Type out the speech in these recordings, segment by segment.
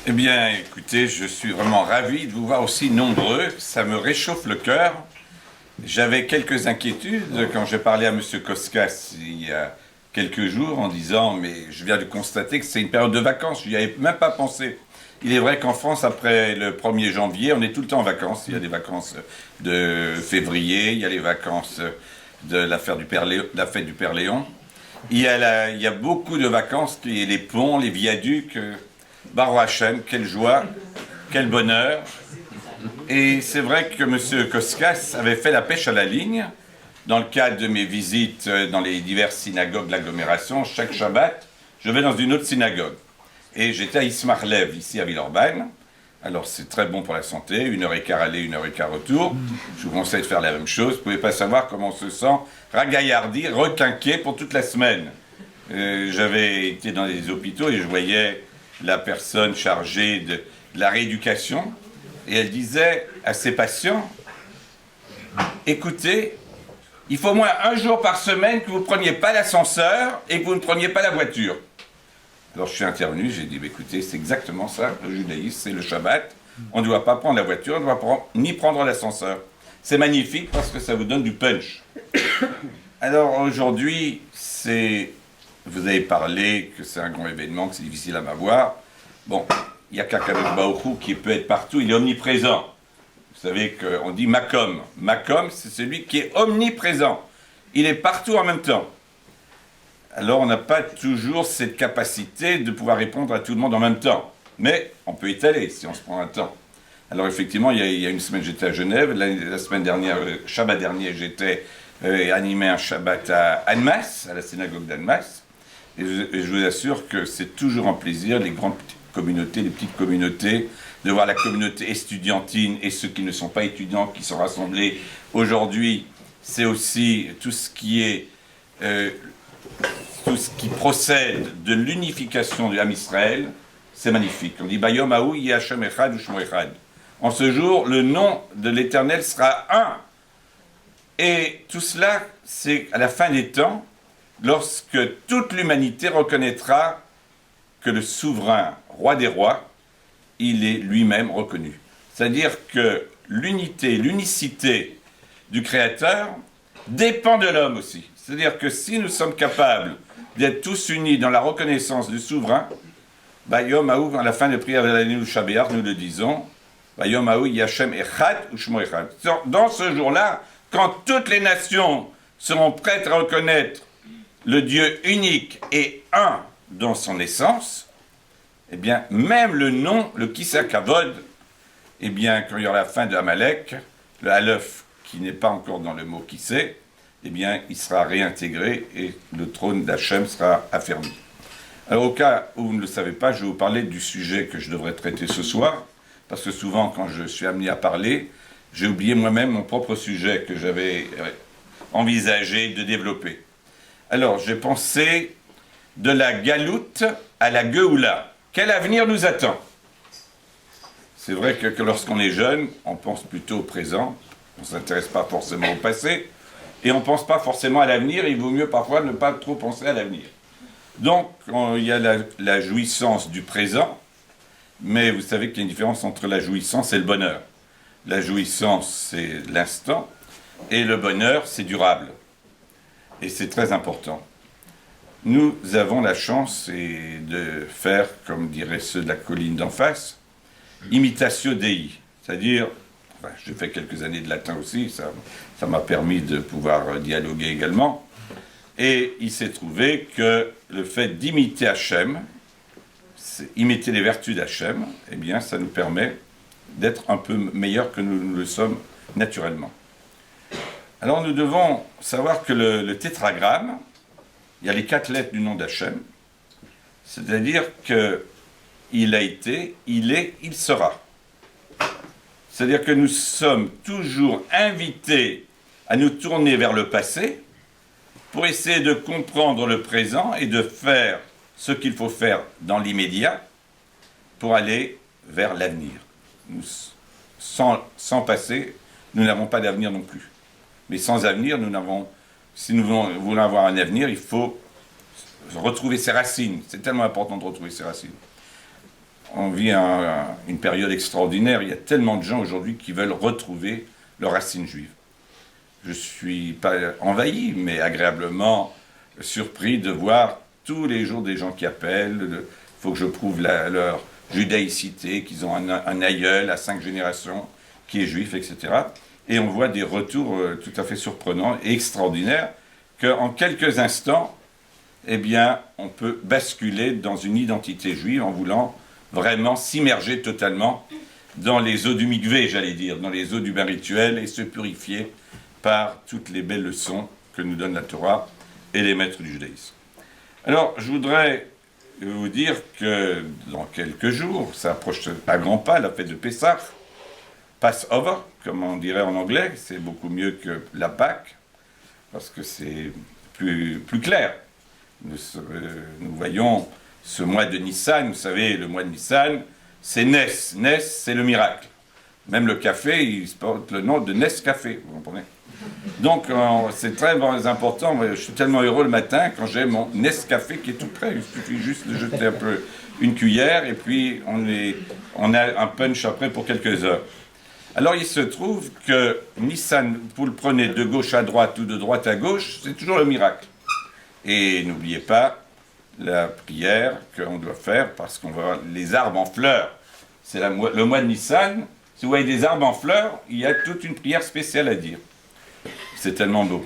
Eh bien, écoutez, je suis vraiment ravi de vous voir aussi nombreux. Ça me réchauffe le cœur. J'avais quelques inquiétudes quand j'ai parlé à M. Koskas il y a quelques jours en disant « mais je viens de constater que c'est une période de vacances, je n'y avais même pas pensé ». Il est vrai qu'en France, après le 1er janvier, on est tout le temps en vacances. Il y a des vacances de février, il y a les vacances de la fête du Père Léon. Il y a beaucoup de vacances, les ponts, les viaducs. Baruch Hashem, quelle joie, quel bonheur. Et c'est vrai que M. Koskas avait fait la pêche à la ligne dans le cadre de mes visites dans les diverses synagogues de l'agglomération. Chaque Shabbat, je vais dans une autre synagogue. Et j'étais à Ismarlev, ici à Villeurbanne. Alors c'est très bon pour la santé, 1h15 aller, 1h15 retour. Je vous conseille de faire la même chose. Vous ne pouvez pas savoir comment on se sent ragaillardi, requinqué pour toute la semaine. J'avais été dans des hôpitaux et je voyais la personne chargée de la rééducation, et elle disait à ses patients, écoutez, il faut au moins un jour par semaine que vous ne preniez pas l'ascenseur et que vous ne preniez pas la voiture. Alors je suis intervenu, j'ai dit, écoutez, c'est exactement ça, le judaïsme, c'est le Shabbat, on ne doit pas prendre la voiture, on ne doit ni prendre l'ascenseur. C'est magnifique parce que ça vous donne du punch. Alors aujourd'hui, vous avez parlé que c'est un grand événement, que c'est difficile à m'avoir. Bon, il y a qu'Akadosh Baruch Hu qui peut être partout, il est omniprésent. Vous savez qu'on dit Makom. Makom, c'est celui qui est omniprésent. Il est partout en même temps. Alors on n'a pas toujours cette capacité de pouvoir répondre à tout le monde en même temps. Mais on peut étaler si on se prend un temps. Alors effectivement, il y a une semaine j'étais à Genève, la semaine dernière, Shabbat dernier, j'étais animé un Shabbat à Annemasse, à la synagogue d'Annemasse. Et je vous assure que c'est toujours un plaisir, les grandes communautés, les petites communautés, de voir la communauté estudiantine et ceux qui ne sont pas étudiants qui sont rassemblés aujourd'hui. C'est aussi tout ce qui procède de l'unification du Ham Israël. C'est magnifique. On dit Bayom Haou Yahashem Echad ou Shmo Echad. En ce jour, le nom de l'Éternel sera un. Et tout cela, c'est à la fin des temps, lorsque toute l'humanité reconnaîtra que le souverain roi des rois, il est lui-même reconnu. C'est-à-dire que l'unité, l'unicité du Créateur dépend de l'homme aussi. C'est-à-dire que si nous sommes capables d'être tous unis dans la reconnaissance du souverain, Bayom Haou, à la fin de prière de l'année du Shabbat, nous le disons, Bayom Haou Yahashem Echad ou Shmo Echad. Dans ce jour-là, quand toutes les nations seront prêtes à reconnaître le Dieu unique et un dans son essence, eh bien, même le nom, le Kissa Kavod, eh bien, quand il y aura la fin de Amalek, le Aleph, qui n'est pas encore dans le mot Kissé, eh bien, il sera réintégré et le trône d'Hachem sera affermi. Alors, au cas où vous ne le savez pas, je vais vous parler du sujet que je devrais traiter ce soir, parce que souvent, quand je suis amené à parler, j'ai oublié moi-même mon propre sujet que j'avais envisagé de développer. Alors, j'ai pensé de la galoute à la Géoula. Quel avenir nous attend? C'est vrai que lorsqu'on est jeune, on pense plutôt au présent, on ne s'intéresse pas forcément au passé, et on ne pense pas forcément à l'avenir, il vaut mieux parfois ne pas trop penser à l'avenir. Donc, il y a la jouissance du présent, mais vous savez qu'il y a une différence entre la jouissance et le bonheur. La jouissance, c'est l'instant, et le bonheur, c'est durable. Et c'est très important. Nous avons la chance de faire, comme diraient ceux de la colline d'en face, imitatio Dei. C'est-à-dire, j'ai fait quelques années de latin aussi, ça m'a permis de pouvoir dialoguer également. Et il s'est trouvé que le fait d'imiter Hachem, imiter les vertus d'Hachem, eh bien, ça nous permet d'être un peu meilleurs que nous le sommes naturellement. Alors nous devons savoir que le tétragramme, il y a les 4 lettres du nom d'Hachem, c'est-à-dire qu'il a été, il est, il sera. C'est-à-dire que nous sommes toujours invités à nous tourner vers le passé pour essayer de comprendre le présent et de faire ce qu'il faut faire dans l'immédiat pour aller vers l'avenir. Sans passé, nous n'avons pas d'avenir non plus. Mais sans avenir, si nous voulons avoir un avenir, il faut retrouver ses racines. C'est tellement important de retrouver ses racines. on vit une période extraordinaire. Il y a tellement de gens aujourd'hui qui veulent retrouver leurs racines juives. Je ne suis pas envahi, mais agréablement surpris de voir tous les jours des gens qui appellent. Il faut que je prouve leur judaïcité, qu'ils ont un aïeul à 5 générations qui est juif, etc. Et on voit des retours tout à fait surprenants et extraordinaires qu'en quelques instants, eh bien, on peut basculer dans une identité juive en voulant vraiment s'immerger totalement dans les eaux du mikvé, j'allais dire, dans les eaux du bain rituel et se purifier par toutes les belles leçons que nous donne la Torah et les maîtres du judaïsme. Alors, je voudrais vous dire que dans quelques jours, ça approche à grands pas la fête de Pessah, Passover, comme on dirait en anglais, c'est beaucoup mieux que la Pâque, parce que c'est plus clair. Nous voyons ce mois de Nissan, vous savez, le mois de Nissan, c'est Nes. Nes, c'est le miracle. Même le café, il porte le nom de Nescafé, vous comprenez? Donc, c'est très important. Je suis tellement heureux le matin quand j'ai mon Nescafé qui est tout prêt. Il suffit juste de jeter un peu une cuillère et puis on a un punch après pour quelques heures. Alors, il se trouve que Nissan, vous le prenez de gauche à droite ou de droite à gauche, c'est toujours le miracle. Et n'oubliez pas la prière qu'on doit faire parce qu'on voit les arbres en fleurs. C'est le mois de Nissan. Si vous voyez des arbres en fleurs, il y a toute une prière spéciale à dire. C'est tellement beau.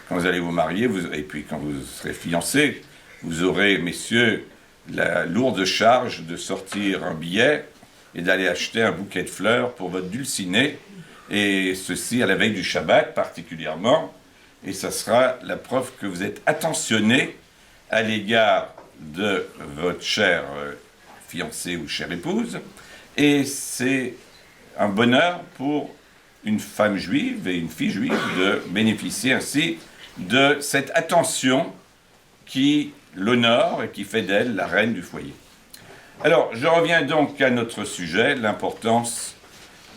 Quand vous allez vous marier, et puis quand vous serez fiancés, vous aurez, messieurs, la lourde charge de sortir un billet et d'aller acheter un bouquet de fleurs pour votre dulcinée, et ceci à la veille du Shabbat particulièrement, et ça sera la preuve que vous êtes attentionné à l'égard de votre chère fiancée ou chère épouse, et c'est un bonheur pour une femme juive et une fille juive de bénéficier ainsi de cette attention qui l'honore et qui fait d'elle la reine du foyer. Alors, je reviens donc à notre sujet, l'importance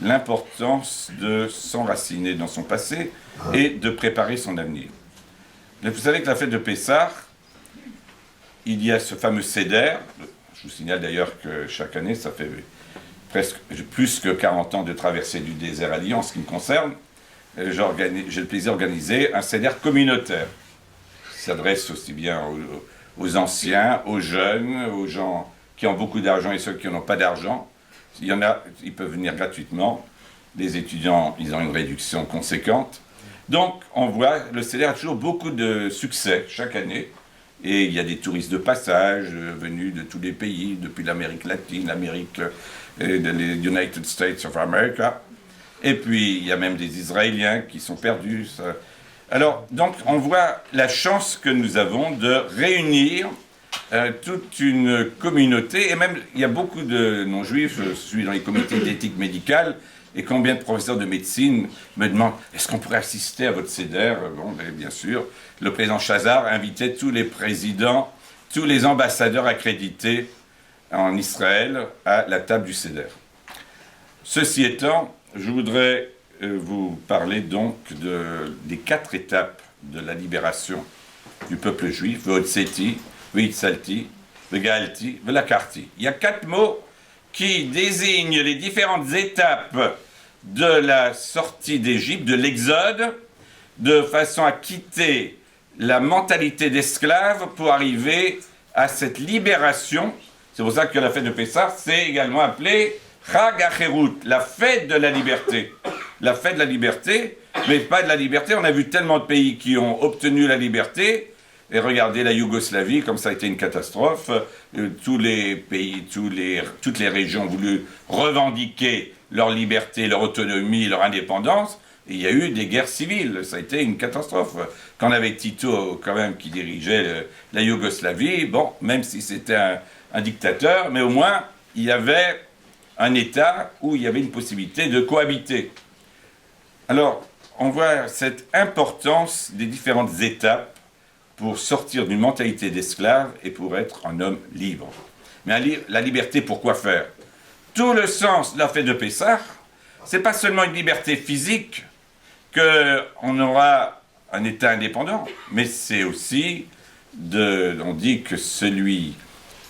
de s'enraciner dans son passé et de préparer son avenir. Vous savez que la fête de Pessah, il y a ce fameux Seder. Je vous signale d'ailleurs que chaque année, ça fait presque plus que 40 ans de traversée du désert à Lyon en ce qui me concerne. J'ai le plaisir d'organiser un Seder communautaire qui s'adresse aussi bien aux anciens, aux jeunes, aux gens qui ont beaucoup d'argent et ceux qui n'ont pas d'argent. Il y en a, ils peuvent venir gratuitement. Les étudiants, ils ont une réduction conséquente. Donc, on voit, le Seder a toujours beaucoup de succès chaque année. Et il y a des touristes de passage venus de tous les pays, depuis l'Amérique latine, l'Amérique, les United States of America. Et puis, il y a même des Israéliens qui sont perdus. Alors, donc, on voit la chance que nous avons de réunir toute une communauté, et même, il y a beaucoup de non-juifs, je suis dans les comités d'éthique médicale, et combien de professeurs de médecine me demandent « Est-ce qu'on pourrait assister à votre Seder ?» Bon, bien sûr, le président Chazar invitait tous les présidents, tous les ambassadeurs accrédités en Israël à la table du Seder. Ceci étant, je voudrais vous parler donc des 4 étapes de la libération du peuple juif, Ve'otseti, Ve'itzalti, Ve'ga'alti, Ve'lakarti. Il y a 4 mots qui désignent les différentes étapes de la sortie d'Égypte, de l'Exode, de façon à quitter la mentalité d'esclave pour arriver à cette libération. C'est pour ça que la fête de Pessah, c'est également appelée Chag HaCherut, la fête de la liberté. La fête de la liberté, mais pas de la liberté. On a vu tellement de pays qui ont obtenu la liberté. Et regardez la Yougoslavie, comme ça a été une catastrophe. Tous les pays, toutes les régions ont voulu revendiquer leur liberté, leur autonomie, leur indépendance. Et il y a eu des guerres civiles. Ça a été une catastrophe. Quand on avait Tito, quand même, qui dirigeait la Yougoslavie, bon, même si c'était un dictateur, mais au moins, il y avait un État où il y avait une possibilité de cohabiter. Alors, on voit cette importance des différentes étapes pour sortir d'une mentalité d'esclave et pour être un homme libre. Mais la liberté, pour quoi faire? Tout le sens de la fête de Pessah, c'est pas seulement une liberté physique, qu'on aura un État indépendant, mais c'est aussi, on dit que celui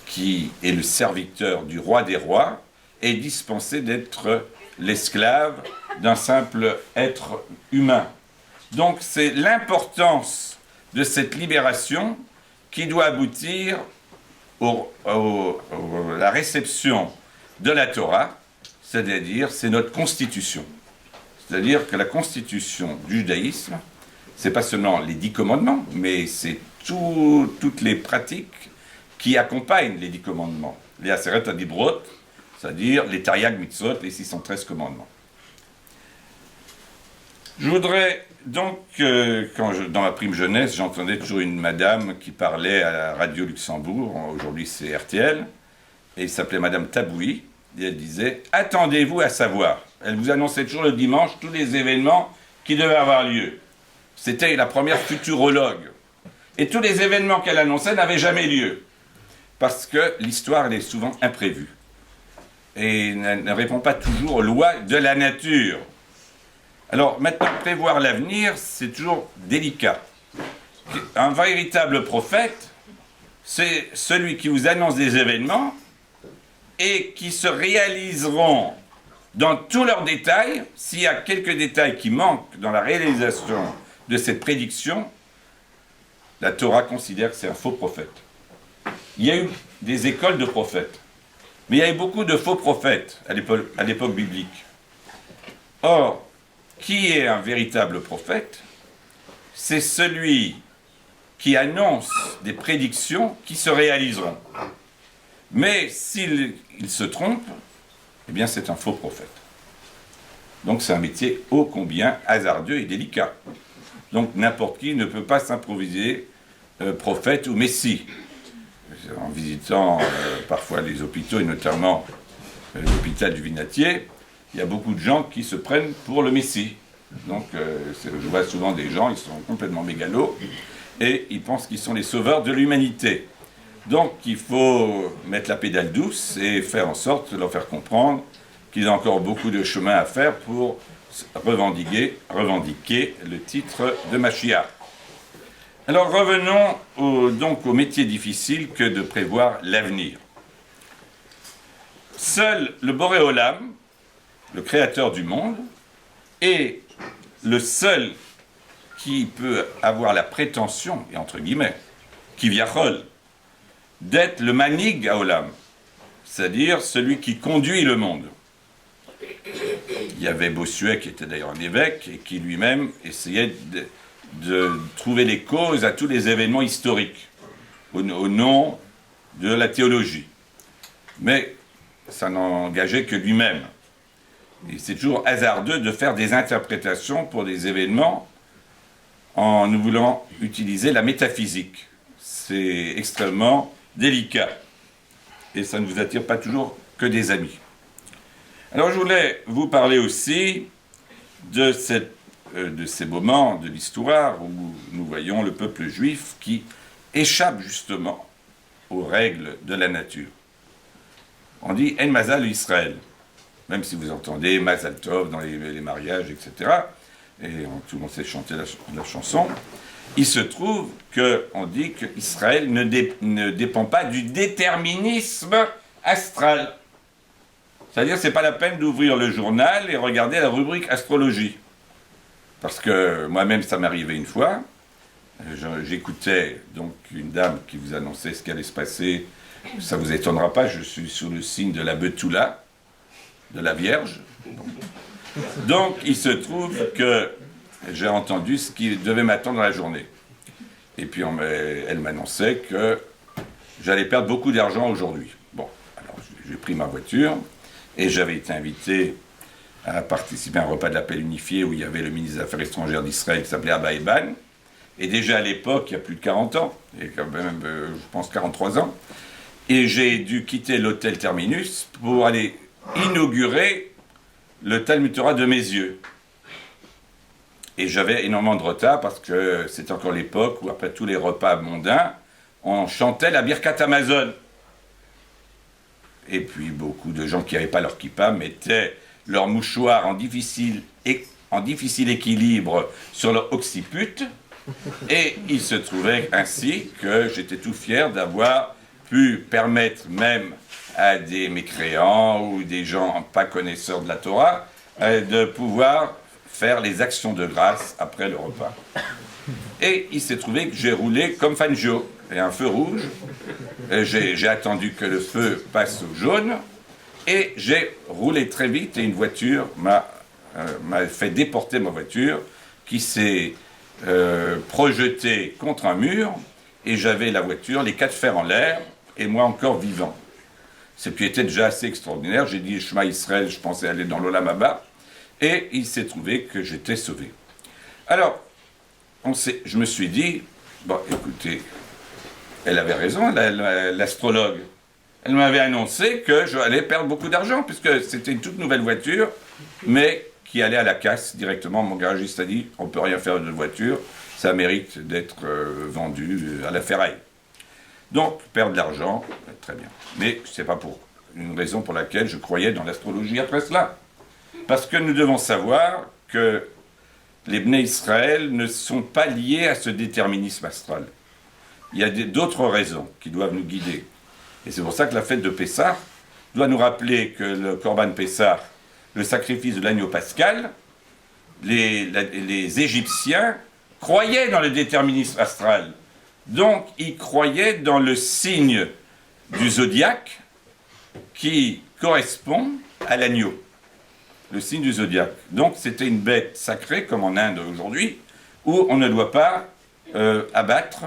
qui est le serviteur du roi des rois, est dispensé d'être l'esclave d'un simple être humain. Donc c'est l'importance de cette libération qui doit aboutir à la réception de la Torah, c'est-à-dire c'est notre constitution. C'est-à-dire que la constitution du judaïsme, c'est pas seulement les 10 commandements, mais c'est toutes les pratiques qui accompagnent les 10 commandements. Les Aseret Adibrot, c'est-à-dire les Taryag Mitzvot, les 613 commandements. Je voudrais donc, dans ma prime jeunesse, j'entendais toujours une madame qui parlait à la radio Luxembourg, aujourd'hui c'est RTL, et elle s'appelait Madame Taboui, et elle disait « Attendez-vous à savoir ». Elle vous annonçait toujours le dimanche tous les événements qui devaient avoir lieu. C'était la première futurologue. Et tous les événements qu'elle annonçait n'avaient jamais lieu. Parce que l'histoire, elle est souvent imprévue. Et ne répond pas toujours aux lois de la nature. Alors maintenant, prévoir l'avenir, c'est toujours délicat. Un véritable prophète, c'est celui qui vous annonce des événements et qui se réaliseront dans tous leurs détails. S'il y a quelques détails qui manquent dans la réalisation de cette prédiction, la Torah considère que c'est un faux prophète. Il y a eu des écoles de prophètes, mais il y a eu beaucoup de faux prophètes à l'époque biblique. Or, qui est un véritable prophète? C'est celui qui annonce des prédictions qui se réaliseront. Mais s'il se trompe, eh bien c'est un faux prophète. Donc c'est un métier ô combien hasardeux et délicat. Donc n'importe qui ne peut pas s'improviser prophète ou messie. En visitant parfois les hôpitaux, et notamment l'hôpital du Vinatier, il y a beaucoup de gens qui se prennent pour le messie. Donc je vois souvent des gens, ils sont complètement mégalos, et ils pensent qu'ils sont les sauveurs de l'humanité. Donc il faut mettre la pédale douce et faire en sorte de leur faire comprendre qu'ils ont encore beaucoup de chemin à faire pour revendiquer le titre de Mashiach. Alors revenons donc au métier difficile que de prévoir l'avenir. Seul le Boré Olam, le créateur du monde, est le seul qui peut avoir la prétention, et entre guillemets, qui viachol, d'être le manig à Olam, c'est-à-dire celui qui conduit le monde. Il y avait Bossuet, qui était d'ailleurs un évêque, et qui lui-même essayait de trouver les causes à tous les événements historiques, au nom de la théologie. Mais ça n'engageait que lui-même. Et c'est toujours hasardeux de faire des interprétations pour des événements en nous voulant utiliser la métaphysique. C'est extrêmement délicat. Et ça ne vous attire pas toujours que des amis. Alors je voulais vous parler aussi de ces moments de l'histoire où nous voyons le peuple juif qui échappe justement aux règles de la nature. On dit « En Mazal Israël », même si vous entendez « Mazal Tov » dans les mariages, etc., et tout le monde sait chanter la chanson, il se trouve qu'on dit qu'Israël ne dépend pas du déterminisme astral. C'est-à-dire que ce n'est pas la peine d'ouvrir le journal et regarder la rubrique astrologie. Parce que moi-même, ça m'est arrivé une fois. J'écoutais donc une dame qui vous annonçait ce qui allait se passer. Ça ne vous étonnera pas, je suis sous le signe de la Betula, de la Vierge. Donc, il se trouve que j'ai entendu ce qui devait m'attendre dans la journée. Et puis, elle m'annonçait que j'allais perdre beaucoup d'argent aujourd'hui. Bon, alors j'ai pris ma voiture et j'avais été invité à participer à un repas de l'appel unifié où il y avait le ministre des Affaires étrangères d'Israël qui s'appelait Abba Eban. Et déjà à l'époque, il y a plus de 40 ans, et quand même, je pense, 43 ans, et j'ai dû quitter l'hôtel Terminus pour aller inaugurer le Talmud Torah de mes yeux. Et j'avais énormément de retard parce que c'était encore l'époque où, après tous les repas mondains, on chantait la Birkat Amazon. Et puis beaucoup de gens qui n'avaient pas leur kippa mettaient leur mouchoir en difficile équilibre sur leur occiput. Et il se trouvait ainsi que j'étais tout fier d'avoir pu permettre même à des mécréants ou des gens pas connaisseurs de la Torah de pouvoir faire les actions de grâce après le repas. Et il s'est trouvé que j'ai roulé comme Fangio, et un feu rouge. J'ai attendu que le feu passe au jaune, et j'ai roulé très vite, et une voiture m'a fait déporter ma voiture, qui s'est projetée contre un mur, et j'avais la voiture, les 4 fers en l'air, et moi encore vivant. Ce qui était déjà assez extraordinaire. J'ai dit Shema Israël, je pensais aller dans l'Olam Haba, et il s'est trouvé que j'étais sauvé. Alors, je me suis dit, bon, écoutez, elle avait raison, l'astrologue. Elle m'avait annoncé que j'allais perdre beaucoup d'argent, puisque c'était une toute nouvelle voiture, mais qui allait à la casse directement. Mon garagiste a dit, on ne peut rien faire de voiture, ça mérite d'être vendu à la ferraille. Donc, perdre de l'argent, très bien. Mais ce n'est pas pour une raison pour laquelle je croyais dans l'astrologie après cela. Parce que nous devons savoir que les Bnei Israël ne sont pas liés à ce déterminisme astral. Il y a d'autres raisons qui doivent nous guider. Et c'est pour ça que la fête de Pessah doit nous rappeler que le Korban Pessah, le sacrifice de l'agneau pascal, les Égyptiens croyaient dans le déterminisme astral. Donc, ils croyaient dans le signe du zodiaque qui correspond à l'agneau. Le signe du zodiaque. Donc, c'était une bête sacrée, comme en Inde aujourd'hui, où on ne doit pas abattre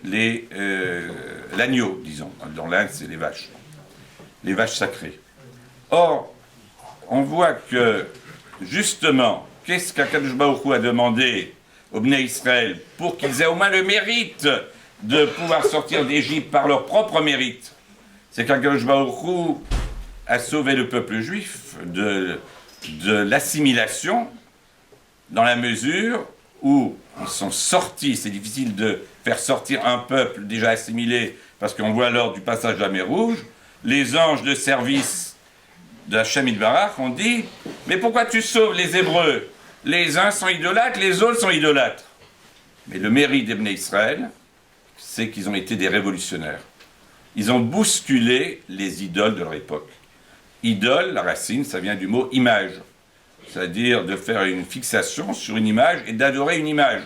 l'agneau, disons. Dans l'Inde, c'est les vaches sacrées. Or, on voit que, justement, qu'est-ce qu'Akadosh Baruch Hu a demandé aux Bnei Israël pour qu'ils aient au moins le mérite de pouvoir sortir d'Égypte par leur propre mérite? C'est qu'Akadosh Baruch Hu a sauvé le peuple juif de l'assimilation, dans la mesure où ils sont sortis. C'est difficile de faire sortir un peuple déjà assimilé, parce qu'on voit lors du passage de la mer Rouge, les anges de service de Hachem Yitbarach ont dit « Mais pourquoi tu sauves les Hébreux? Les uns sont idolâtres, les autres sont idolâtres. » Mais le mérite des Bnei Israël, c'est qu'ils ont été des révolutionnaires. Ils ont bousculé les idoles de leur époque. Idole, la racine, ça vient du mot image. C'est-à-dire de faire une fixation sur une image et d'adorer une image.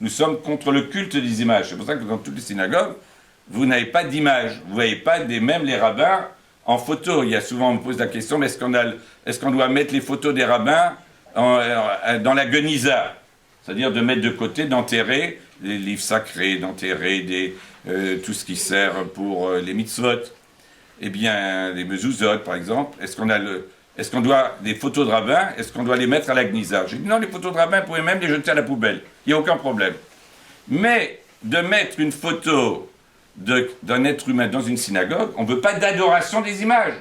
Nous sommes contre le culte des images. C'est pour ça que dans toutes les synagogues, vous n'avez pas d'image. Vous ne voyez pas même les rabbins en photo. Il y a souvent, on me pose la question, mais est-ce qu'on doit mettre les photos des rabbins dans la Geniza? C'est-à-dire de mettre de côté, d'enterrer les livres sacrés, d'enterrer tout ce qui sert pour les mitzvot. Eh bien, les mezuzot, par exemple, est-ce qu'on doit, des photos de rabbins, est-ce qu'on doit les mettre à la Geniza? J'ai dit non, les photos de rabbins, vous pouvez même les jeter à la poubelle. Il n'y a aucun problème. Mais de mettre une photo d'un être humain dans une synagogue, on ne veut pas d'adoration des images.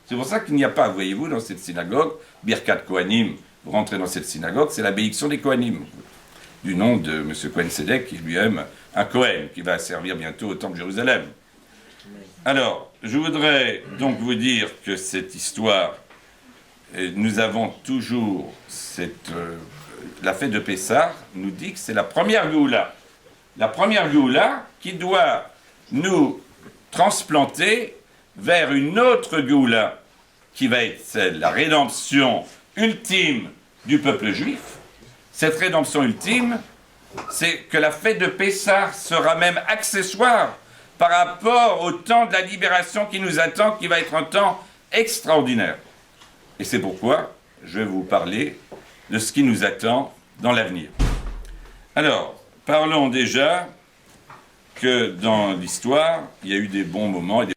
C'est pour ça qu'il n'y a pas, voyez-vous, dans cette synagogue, Birkat Kohanim, vous rentrez dans cette synagogue, c'est la bénédiction des Kohanim, du nom de M. Cohen Sedek, qui est lui-même un Kohen, qui va servir bientôt au Temple de Jérusalem. Alors, je voudrais donc vous dire que cette histoire, nous avons toujours la fête de Pessah nous dit que c'est la première Géoula. La première Géoula qui doit nous transplanter vers une autre Géoula qui va être celle, la rédemption ultime du peuple juif. Cette rédemption ultime, c'est que la fête de Pessah sera même accessoire par rapport au temps de la libération qui nous attend, qui va être un temps extraordinaire. Et c'est pourquoi je vais vous parler de ce qui nous attend dans l'avenir. Alors, parlons déjà que dans l'histoire, il y a eu des bons moments et des